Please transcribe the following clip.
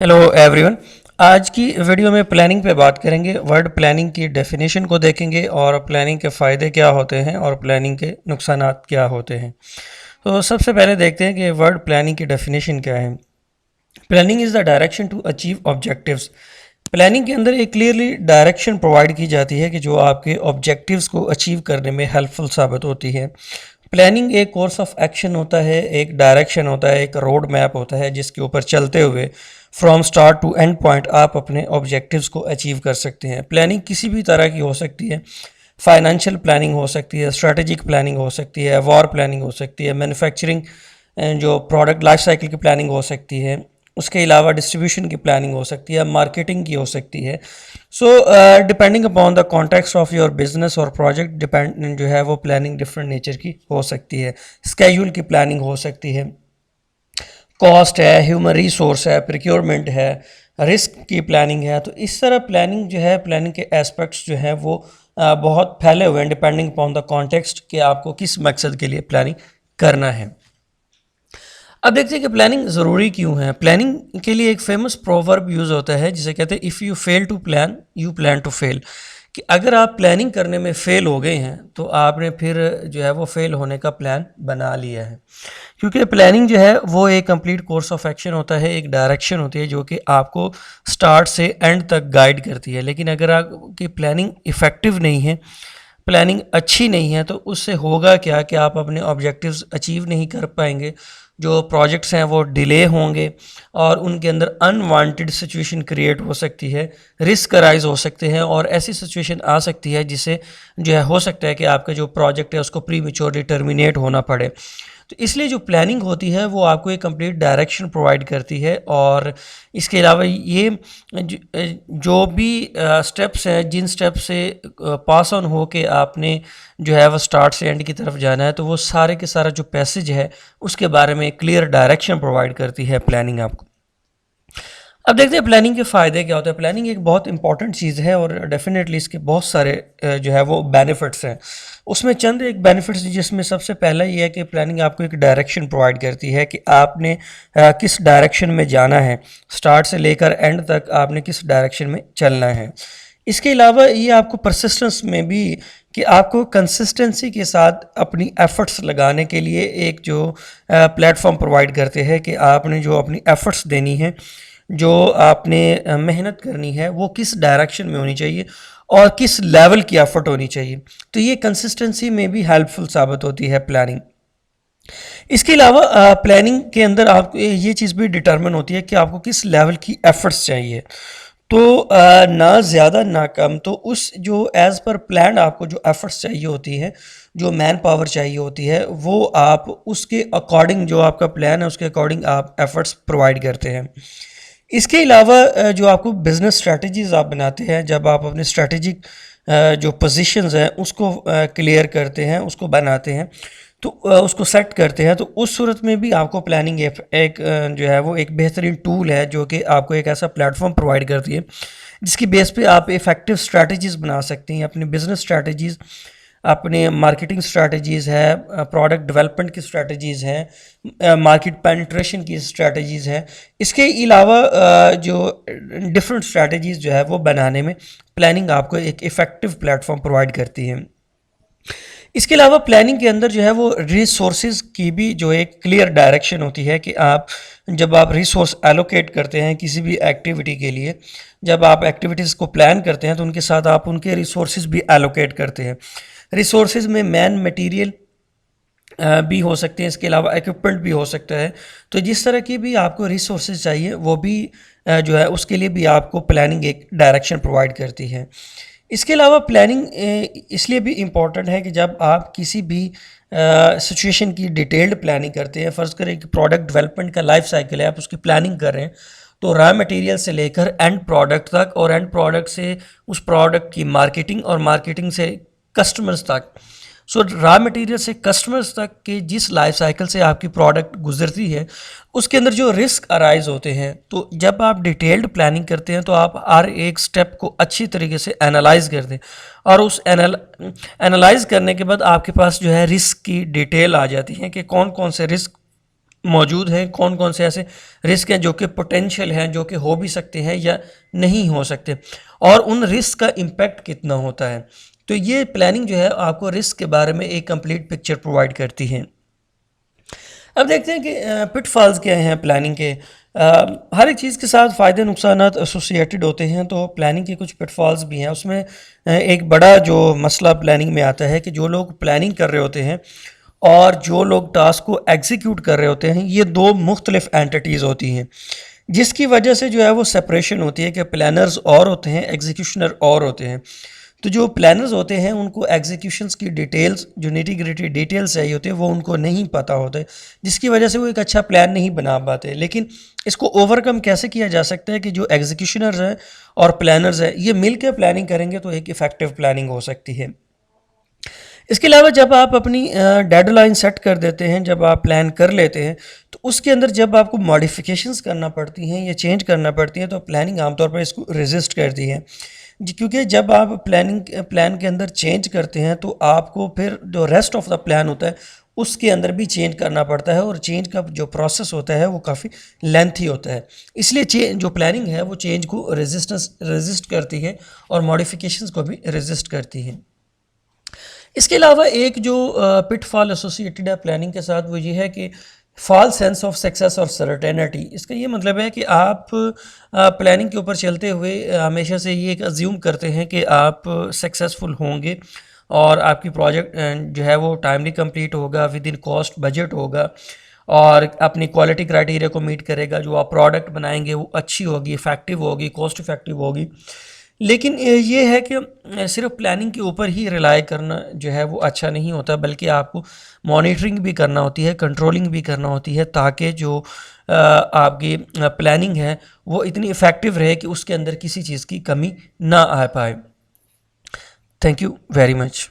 Hello everyone. आज की video में प्लानिंग पे बात करेंगे। वर्ड प्लानिंग की डेफिनेशन को देखेंगे और प्लानिंग के फ़ायदे क्या होते हैं और प्लानिंग के नुकसानात क्या होते हैं। तो सबसे पहले देखते हैं कि वर्ड प्लानिंग की डेफिनेशन क्या है। Planning is the direction to achieve objectives. Planning के अंदर एक क्लियरली डायरेक्शन प्रोवाइड की जाती है कि जो आपके ऑब्जेक्टिव्स को अचीव करने में हेल्पफुल साबित होती है। प्लानिंग एक कोर्स ऑफ एक्शन होता है, एक डायरेक्शन होता है, एक रोड मैप होता है जिसके ऊपर चलते हुए from start to end point आप अपने ऑब्जेक्टिव्स को अचीव कर सकते हैं। प्लानिंग किसी भी तरह की हो सकती है। फाइनेंशियल प्लानिंग हो सकती है, स्ट्रेटेजिक प्लानिंग हो सकती है, वॉर प्लानिंग हो सकती है, मैन्युफैक्चरिंग जो प्रोडक्ट लाइफ साइकिल की प्लानिंग हो सकती है, उसके अलावा डिस्ट्रीब्यूशन की प्लानिंग हो सकती है, मार्केटिंग की हो सकती है। So depending upon the context of your business और प्रोजेक्ट डिपेंड जो है वो प्लानिंग डिफरेंट नेचर की हो सकती है। स्केड्यूल की प्लानिंग हो सकती है, कॉस्ट है, ह्यूमन रिसोर्स है, प्रिक्योरमेंट है, रिस्क की प्लानिंग है। तो इस तरह प्लानिंग जो है, प्लानिंग के एस्पेक्ट्स जो हैं वो बहुत फैले हुए हैं डिपेंडिंग अपॉन द कॉन्टेक्स्ट कि आपको किस मकसद के लिए प्लानिंग करना है। अब देखते हैं कि प्लानिंग ज़रूरी क्यों है। प्लानिंग के लिए एक फेमस प्रोवर्ब यूज़ होता है जिसे कहते हैं if you fail to plan you plan to fail. कि अगर आप प्लानिंग करने में फ़ेल हो गए हैं तो आपने फिर जो है वो फ़ेल होने का प्लान बना लिया है। क्योंकि प्लानिंग जो है वो एक कंप्लीट कोर्स ऑफ एक्शन होता है, एक डायरेक्शन होती है जो कि आपको स्टार्ट से एंड तक गाइड करती है। लेकिन अगर आपकी प्लानिंग इफ़ेक्टिव नहीं है, प्लानिंग अच्छी नहीं है, तो उससे होगा क्या कि आप अपने ऑब्जेक्टिव्स अचीव नहीं कर पाएंगे। जो प्रोजेक्ट्स हैं वो डिले होंगे और उनके अंदर अनवांटेड सिचुएशन क्रिएट हो सकती है, रिस्क अराइज हो सकते हैं और ऐसी सिचुएशन आ सकती है जिससे जो है हो सकता है कि आपका जो प्रोजेक्ट है उसको प्रीमेच्योरली टर्मिनेट होना पड़े। तो इसलिए जो प्लानिंग होती है वो आपको एक कंप्लीट डायरेक्शन प्रोवाइड करती है। और इसके अलावा ये जो भी स्टेप्स हैं, जिन स्टेप से पास ऑन हो के आपने जो है वो स्टार्ट से एंड की तरफ जाना है, तो वो सारे के सारा जो पैसेज है उसके बारे में क्लियर डायरेक्शन प्रोवाइड करती है प्लानिंग आपको। अब देखते हैं प्लानिंग के फ़ायदे क्या होते हैं। प्लानिंग एक बहुत इंपॉर्टेंट चीज़ है और डेफिनेटली इसके बहुत सारे जो है वो बेनिफिट्स हैं। उसमें चंद एक बेनिफिट्स जिसमें सबसे पहला ये है कि प्लानिंग आपको एक डायरेक्शन प्रोवाइड करती है कि आपने किस डायरेक्शन में जाना है, स्टार्ट से लेकर एंड तक आपने किस डायरेक्शन में चलना है। इसके अलावा ये आपको परसिस्टेंस में भी कि आपको कंसिस्टेंसी के साथ अपनी एफ़र्ट्स लगाने के लिए एक जो प्लेटफॉर्म प्रोवाइड करते हैं कि आपने जो अपनी एफ़र्ट्स देनी है, जो आपने मेहनत करनी है, वो किस डायरेक्शन में होनी चाहिए और किस लेवल की एफ़र्ट होनी चाहिए। तो ये कंसिस्टेंसी में भी हेल्पफुल साबित होती है प्लानिंग। इसके अलावा प्लानिंग के अंदर आपको ये चीज़ भी डिटरमिन होती है कि आपको किस लेवल की एफ़र्ट्स चाहिए। तो ना ज़्यादा ना कम, तो उस जो एज़ पर प्लान आपको जो एफ़र्ट्स चाहिए होती है, जो मैन पावर चाहिए होती है, वो आप उसके अकॉर्डिंग, जो आपका प्लान है उसके अकॉर्डिंग आप एफ़र्ट्स प्रोवाइड करते हैं। इसके अलावा जो आपको बिज़नेस स्ट्रैटेजीज़ आप बनाते हैं, जब आप अपने स्ट्रैटेजिक जो पोजीशंस हैं उसको क्लियर करते हैं, उसको बनाते हैं, तो उसको सेट करते हैं, तो उस सूरत में भी आपको प्लानिंग एक जो है वो एक बेहतरीन टूल है जो कि आपको एक ऐसा प्लेटफॉर्म प्रोवाइड करती है जिसकी बेस पे आप इफ़ेक्टिव स्ट्रैटेजीज़ बना सकते हैं। अपनी बिज़नेस स्ट्रैटेजीज़, अपने मार्केटिंग स्ट्रैटेजीज़ है, प्रोडक्ट डेवलपमेंट की स्ट्रैटेजीज़ हैं, मार्केट पेनिट्रेशन की स्ट्रैटेजीज़ हैं। इसके अलावा जो डिफरेंट स्ट्रैटेजीज़ जो है वो बनाने में प्लानिंग आपको एक इफ़ेक्टिव प्लेटफॉर्म प्रोवाइड करती है। इसके अलावा प्लानिंग के अंदर जो है वो रिसोर्सेज की भी जो एक क्लियर डायरेक्शन होती है कि आप जब आप रिसोर्स एलोकेट करते हैं किसी भी एक्टिविटी के लिए, जब आप एक्टिविटीज़ को प्लान करते हैं तो उनके साथ आप उनके रिसोर्सेज भी एलोकेट करते हैं। रिसोर्सेज में मैन मटेरियल भी हो सकते हैं, इसके अलावा इक्विपमेंट भी हो सकता है। तो जिस तरह की भी आपको रिसोर्सेज चाहिए वो भी जो है उसके लिए भी आपको प्लानिंग एक डायरेक्शन प्रोवाइड करती है। इसके अलावा प्लानिंग इसलिए भी इम्पॉर्टेंट है कि जब आप किसी भी सिचुएशन की डिटेल्ड प्लानिंग करते हैं, फ़र्ज़ करें कि प्रोडक्ट डेवलपमेंट का लाइफ साइकिल है, आप उसकी प्लानिंग कर रहे हैं, तो रॉ मटेरियल से लेकर एंड प्रोडक्ट तक और एंड प्रोडक्ट से उस प्रोडक्ट की मार्केटिंग और मार्केटिंग से कस्टमर्स तक, सो रॉ मटेरियल से कस्टमर्स तक के जिस लाइफ साइकिल से आपकी प्रोडक्ट गुजरती है उसके अंदर जो रिस्क अराइज होते हैं, तो जब आप डिटेल्ड प्लानिंग करते हैं तो आप हर एक स्टेप को अच्छी तरीके से एनालाइज करते हैं और उस एनालाइज करने के बाद आपके पास जो है रिस्क की डिटेल आ जाती है कि कौन कौन से रिस्क मौजूद हैं, कौन कौन से ऐसे रिस्क हैं जो कि पोटेंशियल हैं, जो कि हो भी सकते हैं या नहीं हो सकते, और उन रिस्क का इम्पैक्ट कितना होता है। तो ये प्लानिंग जो है आपको रिस्क के बारे में एक कंप्लीट पिक्चर प्रोवाइड करती है। अब देखते हैं कि पिटफॉल्स क्या हैं प्लानिंग के। हर एक चीज़ के साथ फ़ायदे नुकसान एसोसिएटेड होते हैं, तो प्लानिंग के कुछ पिटफॉल्स भी हैं। उसमें एक बड़ा जो मसला प्लानिंग में आता है कि जो लोग प्लानिंग कर रहे होते हैं और जो लोग टास्क को एग्जीक्यूट कर रहे होते हैं, ये दो मुख्तलिफ एंटिटीज़ होती हैं, जिसकी वजह से जो है वो सेपरेशन होती है कि प्लानर्स और होते हैं, एग्जीक्यूशनर और होते हैं। तो जो प्लानर्स होते हैं उनको एग्जीक्यूशंस की डिटेल्स, जो निटी ग्रिटी डिटेल्स चाहिए होते हैं, वो उनको नहीं पता होते, जिसकी वजह से वो एक अच्छा प्लान नहीं बना पाते। लेकिन इसको ओवरकम कैसे किया जा सकता है कि जो एग्जीक्यूशनर्स हैं और प्लानर्स हैं ये मिल के प्लानिंग करेंगे तो एक इफ़ेक्टिव प्लानिंग हो सकती है। इसके अलावा जब आप अपनी डेडलाइन सेट कर देते हैं, जब आप प्लान कर लेते हैं, तो उसके अंदर जब आपको मॉडिफिकेशंस करना पड़ती हैं या चेंज करना पड़ती हैं, तो प्लानिंग आमतौर पर इसको रेजिस्ट करती है जी। क्योंकि जब आप प्लान के अंदर चेंज करते हैं तो आपको फिर जो रेस्ट ऑफ द प्लान होता है उसके अंदर भी चेंज करना पड़ता है, और चेंज का जो प्रोसेस होता है वो काफ़ी लेंथी होता है। इसलिए जो प्लानिंग है वो चेंज को रेजिस्ट करती है और मॉडिफिकेशंस को भी रेजिस्ट करती है। इसके अलावा एक जो पिटफॉल एसोसिएटेड है प्लानिंग के साथ, वो ये है कि फॉल्स सेंस ऑफ सक्सेस और सर्टेनिटी। इसका ये मतलब है कि आप प्लानिंग के ऊपर चलते हुए हमेशा से ये एक अज्यूम करते हैं कि आप सक्सेसफुल होंगे और आपकी प्रोजेक्ट जो है वो टाइमली कंप्लीट होगा, विद इन कॉस्ट बजट होगा और अपनी क्वालिटी क्राइटेरिया को मीट करेगा। जो आप प्रोडक्ट बनाएंगे वो अच्छी होगी, इफ़ेक्टिव होगी, कॉस्ट इफ़ेक्टिव होगी। लेकिन ये है कि सिर्फ प्लानिंग के ऊपर ही रिलाई करना जो है वो अच्छा नहीं होता, बल्कि आपको मॉनिटरिंग भी करना होती है, कंट्रोलिंग भी करना होती है, ताकि जो आपकी प्लानिंग है वो इतनी इफ़ेक्टिव रहे कि उसके अंदर किसी चीज़ की कमी ना आ पाए। Thank you very much.